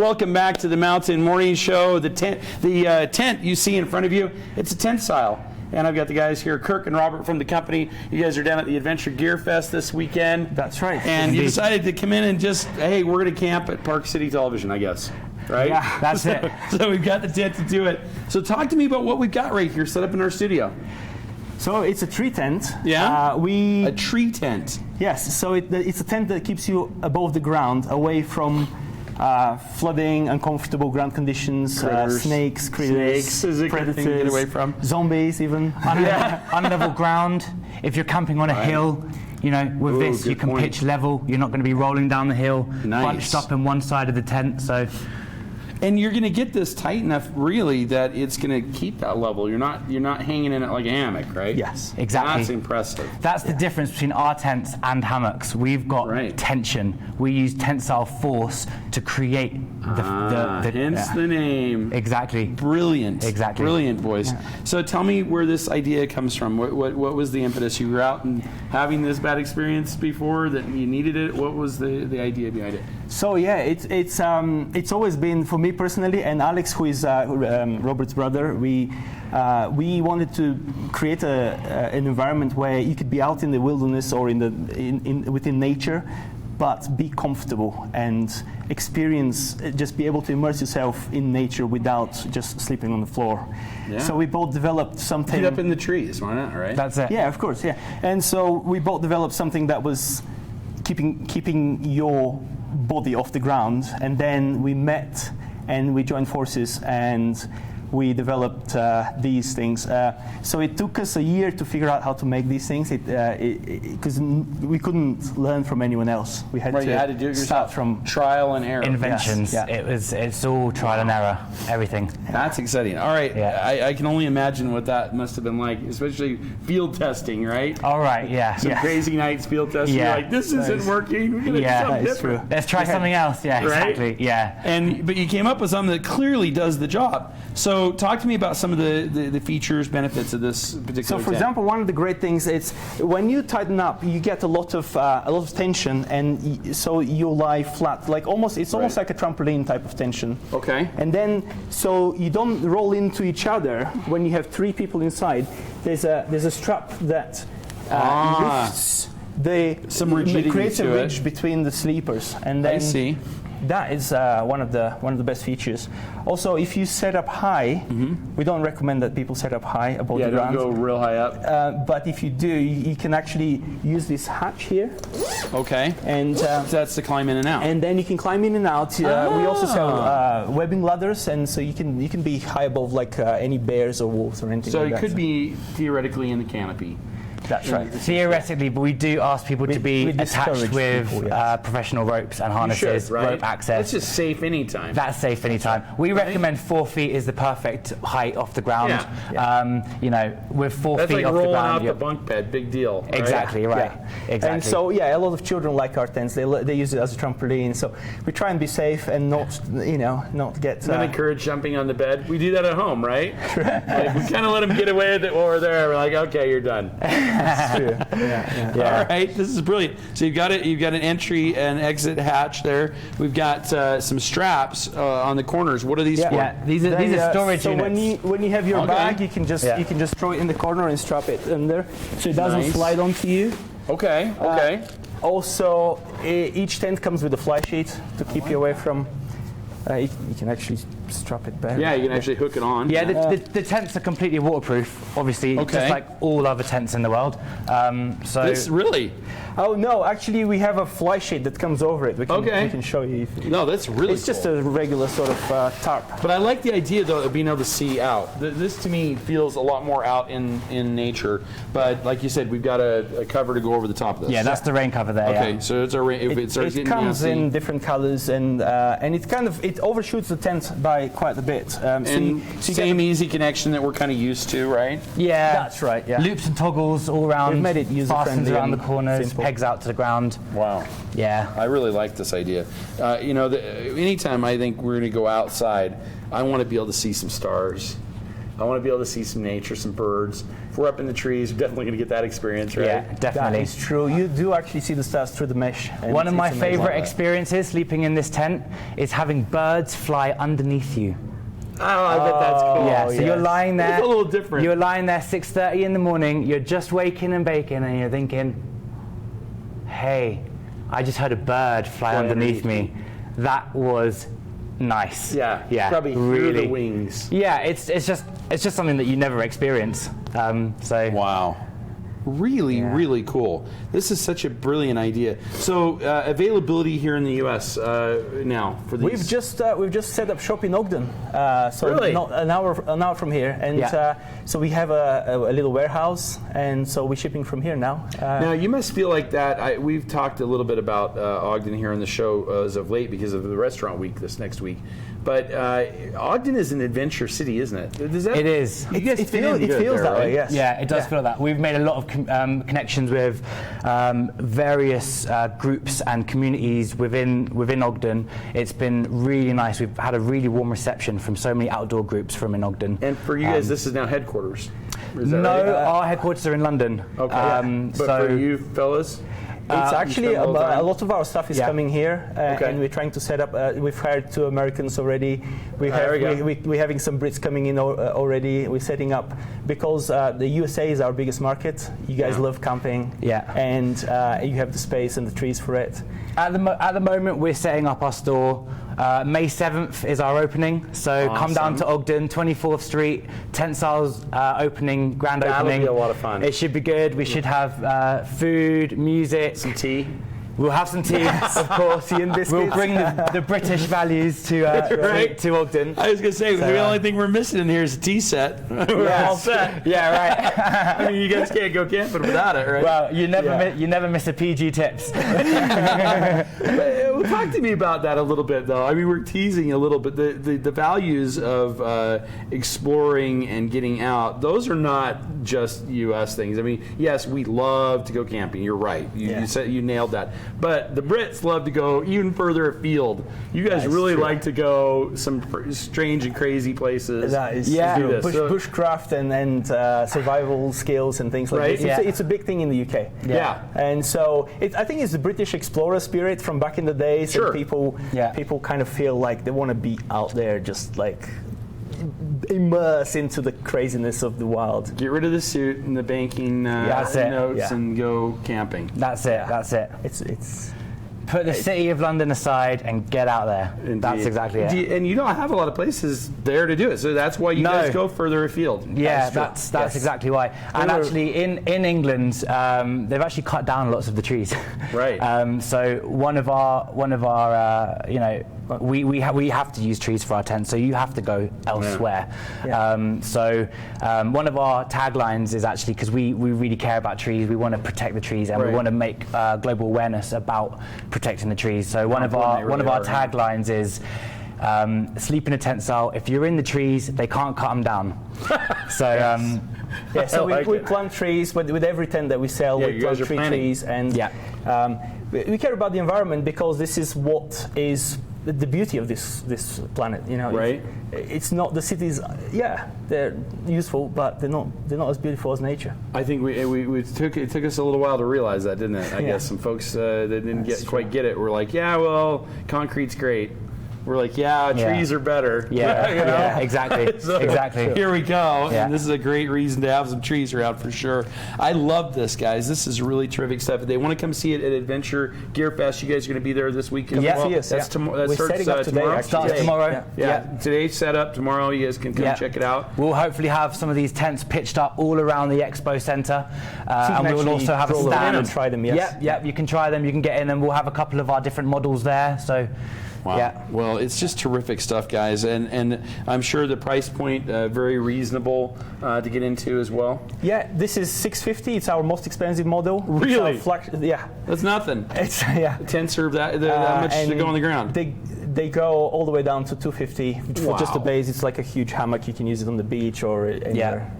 Welcome back to the Mountain Morning Show. The tent you see in front of you, it's a Tentsile. And I've got the guys here, Kirk and Robert from the company. You guys are down at the Adventure Gear Fest this weekend. That's right. And you decided to come in and just, hey, we're going to camp at Park City Television, I guess. Right? Yeah, that's it. So we've got the tent to do it. So talk to me about what we've got right here set up in our studio. So it's a tree tent. Yeah? A tree tent. Yes, so it's a tent that keeps you above the ground, away from flooding, uncomfortable ground conditions, snakes, critters, predators, get away from. Zombies even. Unlevel ground. If you're camping on a hill, you know, with this you can pitch level. You're not going to be rolling down the hill, bunched up in one side of the tent. So. And you're going to get this tight enough, really, that it's going to keep that level. You're not hanging in it like a hammock, right? Yes, exactly. That's impressive. That's the difference between our tents and hammocks. We've got tension. We use tensile force to create hence the name. Exactly. Brilliant. Exactly. Brilliant, boys. Yeah. So tell me where this idea comes from. What was the impetus? You were out and having this bad experience before that you needed it. What was the idea behind it? So yeah, it's always been, for me personally, and Alex, who is Robert's brother, we wanted to create an environment where you could be out in the wilderness or within nature, but be comfortable and experience, just be able to immerse yourself in nature without just sleeping on the floor. Yeah. So we both developed something. Get up in the trees, why not, right? That's it. Yeah, of course, yeah. And so we both developed something that was keeping your body off the ground, and then we met and we joined forces and we developed these things. So it took us a year to figure out how to make these things, because we couldn't learn from anyone else. We had to do it start from trial and error. Inventions. Yes. Yeah. It's all trial and error, everything. That's exciting. All right, I can only imagine what that must have been like, especially field testing, right? All right, yeah. Some crazy nights field testing. You're like, this isn't working. We're gonna do something different. True. Let's try something else. Yeah, exactly. Yeah. But you came up with something that clearly does the job. So talk to me about some of the features, benefits of this particular So, for example, one of the great things is when you tighten up, you get a lot of tension, and so you lie flat, like almost like a trampoline type of tension. Okay. And then so you don't roll into each other when you have three people inside. There's a strap that lifts some rigidity creates a to ridge between the sleepers, and then I see. That is one of the best features. Also, if you set up high, we don't recommend that people set up high above the ground. Don't go real high up. But if you do, you can actually use this hatch here. Okay. And that's to climb in and out. And then you can climb in and out. We also sell webbing ladders, and so you can be high above like any bears or wolves or anything. So like it could be theoretically in the canopy. That's right. Theoretically, but we do ask people to be attached with professional ropes and harnesses, rope access. That's just safe anytime. That's safe anytime. We recommend 4 feet is the perfect height off the ground. You know, with 4 feet like off the ground. rolling out the bunk bed, big deal. Right? Exactly, right. Yeah. Exactly. And so, a lot of children like our tents. They use it as a trampoline. So we try and be safe and not get. Not encourage jumping on the bed. We do that at home, right? Like, we kind of let them get away with it while we're there. We're like, okay, you're done. That's true. All right, this is brilliant. So you've got an entry and exit hatch there. We've got some straps on the corners. What are these for? Yeah, these are storage units. So when you have your bag, you can just throw it in the corner and strap it under, so it doesn't slide onto you. Okay. Okay. Also, each tent comes with a fly sheet to keep you away from. You can actually strap it back. Yeah, you can actually hook it on. Yeah, the tents are completely waterproof, obviously, just like all other tents in the world. So this really? Oh no, actually we have a fly sheet that comes over it. We can show you. No, that's really It's just a regular sort of tarp. But I like the idea, though, of being able to see out. This, to me, feels a lot more out in nature. But like you said, we've got a cover to go over the top of this. Yeah, that's the rain cover there. Okay, so it's a rain. It comes in different colors, and it overshoots the tent by quite a bit. Same easy connection that we're kind of used to, right? Yeah, that's right. Yeah, loops and toggles all around. We've made it user-friendly around the corners. Simple. Pegs out to the ground. Wow. Yeah. I really like this idea. Anytime I think we're going to go outside, I want to be able to see some stars. I want to be able to see some nature, some birds. If we're up in the trees, we're definitely going to get that experience, right? Yeah, definitely. That is true. You do actually see the stars through the mesh. One of my favorite experiences sleeping in this tent is having birds fly underneath you. Oh, I bet that's cool. Yeah, so you're lying there. It's a little different. You're lying there 6:30 in the morning, you're just waking and baking, and you're thinking, hey, I just heard a bird fly underneath me. That was nice. Yeah, yeah, probably really. hear the wings. Yeah, it's just something that you never experience. So Wow. Really cool. This is such a brilliant idea. So availability here in the U.S. Now for these. We've just set up shop in Ogden, so Really? not an hour from here, and so we have a little warehouse, and so we're shipping from here now. Now you must feel like that. We've talked a little bit about Ogden here on the show as of late because of the restaurant week this next week. But Ogden is an adventure city, isn't it? it is. You guys It fit in feels good there, that way, right? yes. Yeah, it does feel that. We've made a lot of connections with various groups and communities within Ogden. It's been really nice. We've had a really warm reception from so many outdoor groups from in Ogden. And for you guys, this is now headquarters. Is that No, right? our headquarters are in London. Okay. But so for you fellas? It's actually spend a little time? a lot of our stuff is coming here, and we're trying to set up. We've hired 2 Americans already. We're having some Brits coming in already. We're setting up because the USA is our biggest market. You guys love camping, and you have the space and the trees for it. At the moment, we're setting up our store. May 7th is our opening, so come down to Ogden, 24th Street, Tentsile's grand That'll opening. be a lot of fun. It should be good. We should have food, music. Some tea. We'll have some tea, of course. Tea and biscuits. We'll bring the British values to Ogden. I was going to say, the only thing we're missing in here is a tea set. We're all set. Yeah, right. I mean, you guys can't go camping without it, right? Well, you never miss a PG tips. Well, talk to me about that a little bit, though. I mean, we're teasing a little bit. The values of exploring and getting out, those are not just U.S. things. I mean, yes, we love to go camping. You're right. You nailed that. But the Brits love to go even further afield. You guys really like to go some strange and crazy places. That is do this. bushcraft and survival skills and things like this. It's a big thing in the UK. Yeah. And so I think it's the British explorer spirit from back in the days. Sure. And people kind of feel like they want to be out there, just like immerse into the craziness of the wild. Get rid of the suit and the banking notes and go camping. That's it. It's Put the city of London aside and get out there. Indeed. That's exactly it. And you don't have a lot of places there to do it, so that's why you guys go further afield. Yeah, that's exactly why. And actually, in England, they've actually cut down lots of the trees. Right. So one of our we have to use trees for our tents, so you have to go elsewhere. So one of our taglines is actually, because we really care about trees, we want to protect the trees, and we want to make global awareness about protecting the trees. So one of our taglines is sleep in a Tentsile. If you're in the trees, they can't cut them down. So so we plant trees with every tent that we sell. We plant trees, and we care about the environment because this is what is the beauty of this planet. It's not the cities. They're useful, but they're not as beautiful as nature. I think it took us a little while to realize that, didn't it? I guess some folks that didn't quite get it were like, concrete's great. We're like, trees are better. Exactly. Exactly. Here we go. Yeah. And this is a great reason to have some trees around for sure. I love this, guys. This is really terrific stuff. If they want to come see it at Adventure Gear Fest, you guys are going to be there this weekend. Yes. That's tomorrow. We're setting up today. Starts tomorrow. Today's set up. Tomorrow you guys can come check it out. We'll hopefully have some of these tents pitched up all around the expo center. And we will also have a stand. And try them, yes. Yep, you can try them. You can get in, and we'll have a couple of our different models there. So. Wow. Yeah. Well, it's just terrific stuff, guys, and I'm sure the price point very reasonable to get into as well. Yeah, this is $650. It's our most expensive model. Really? That's nothing. It's The tents are that much to go on the ground. They go all the way down to $250 for just the base. It's like a huge hammock. You can use it on the beach or anywhere.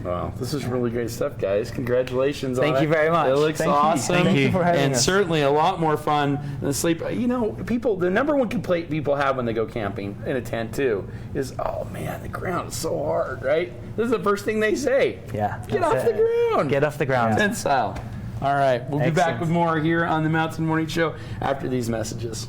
Wow, this is really great stuff, guys. Congratulations on it. Thank you very much. It looks Thank you. awesome. Thank you for having and us. certainly a lot more fun than sleep. You know, people, the number one complaint people have when they go camping in a tent too is, oh man, the ground is so hard, right? This is the first thing they say. Yeah. Get off the ground. Get off the ground. Tentsile. All right, we'll be back Excellent. with more here on the Mountain Morning Show after these messages.